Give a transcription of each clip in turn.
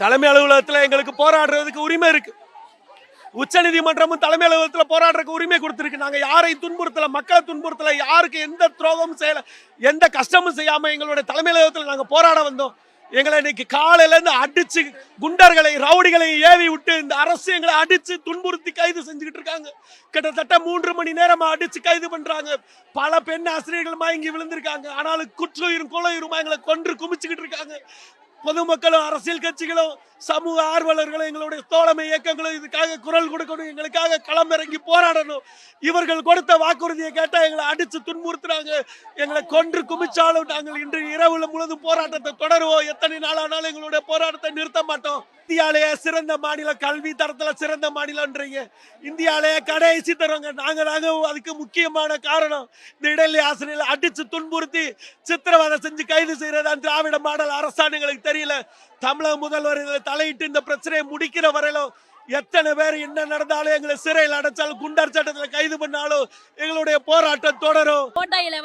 தலைமை அலுவலகத்தில் எங்களுக்கு போராடுறதுக்கு உரிமை இருக்கு. உச்ச நீதிமன்றமும் தலைமை அலுவலகத்தில் போராடுறதுக்கு உரிமை கொடுத்திருக்கு. நாங்க யாரையும் துன்புறுத்தல, மக்களை துன்புறுத்தல, யாருக்கு எந்த துரோகமும் செய்யல, எந்த கஷ்டமும் செய்யாம எங்களுடைய தலைமை அலுவலகத்தில் நாங்க போராட வந்தோம். எங்களை இன்னைக்கு காலையில இருந்து அடிச்சு குண்டர்களை ரவுடிகளை ஏவி விட்டு இந்த அரசு எங்களை அடிச்சு துன்புறுத்தி கைது செஞ்சுக்கிட்டு இருக்காங்க. கிட்டத்தட்ட 3 மணி நேரமா அடிச்சு கைது பண்றாங்க. பல பெண் ஆசிரியர்கள் மயங்கி விழுந்திருக்காங்க. ஆனாலும் குற்றுயிரும் கொலையுருமா எங்களை கொன்று குமிச்சுக்கிட்டு இருக்காங்க. பொதுமக்களும் அரசியல் கட்சிகளும் சமூக ஆர்வலர்களும் எங்களுடைய தோழமை இயக்கங்களும் இதுக்காக குரல் கொடுக்கணும், எங்களுக்காக களமிறங்கி போராடணும். இவர்கள் கொடுத்த வாக்குறுதியை கேட்டா எங்களை அடிச்சு துன்புறுத்துறாங்க. எங்களை கொன்று குமிச்சாலும் நாங்கள் இன்று இரவுல முழுதும் போராட்டத்தை தொடருவோம். எத்தனை நாள் ஆனாலும் எங்களுடைய போராட்டத்தை நிறுத்த மாட்டோம். இந்தியாலேயே சிறந்த மாநிலம், கல்வி தரத்துல சிறந்த மாநிலம்ன்றீங்க. இந்தியாலேயே கடைசி தரவங்க நாங்க அதுக்கு முக்கியமான காரணம் இந்த இடைநிலை ஆசிரியர்களை அடிச்சு துன்புறுத்தி சித்திரவதை செஞ்சு கைது செய்யறதான் திராவிட மாடல் அரசாணை எங்களுக்கு தெரியல. தமிழக முதல்வர் தலையிட்டு இந்த பிரச்சனையை முடிக்கிற வரையிலும் எத்தனை பேர் என்ன நடந்தாலும் எங்களை சிறையில் அடைச்சாலும் குண்டர் சட்டத்தில் கைது பண்ணாலும் எங்களுடைய போராட்டம் தொடரும். கோட்டையில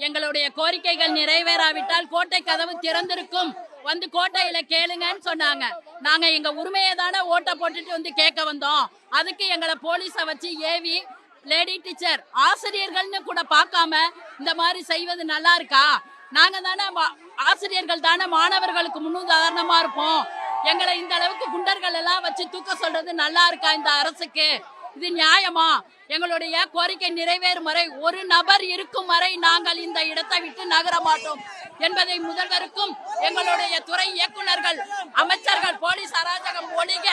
எங்களுடைய கோரிக்கைகள் நிறைவேறாவிட்டால் கோட்டை கதவு திறந்திருக்கும், வந்து கோட்டையில கேளுங்கன்னு சொன்னாங்க. நாங்க எங்க உரிமையை தானே ஓட்ட போட்டுட்டு கேட்க வந்தோம். அதுக்கு எங்களை போலீஸை வச்சு ஏவி லேடி டீச்சர் ஆசிரியர்கள்னு கூட பார்க்காம இந்த மாதிரி செய்வது நல்லா இருக்கா? நாங்க தானே ஆசிரியர்கள் தானே மாணவர்களுக்கு முன்னுதாரணமா இருப்போம். எங்களை இந்த அளவுக்கு குண்டர்கள் எல்லாம் வச்சு தூக்க சொல்றது நல்லா இருக்கா இந்த அரசுக்கு? இது நியாயமா? எங்களுடைய கோரிக்கை நிறைவேறும் வரை, ஒரு நபர் இருக்கும் வரை நாங்கள் இந்த இடத்தை விட்டு நகர மாட்டோம் என்பதை முதல்வருக்கும் எங்களுடைய துறை இயக்குநர்கள், அமைச்சர்கள், போலீஸ் அராஜகம் ஒழிக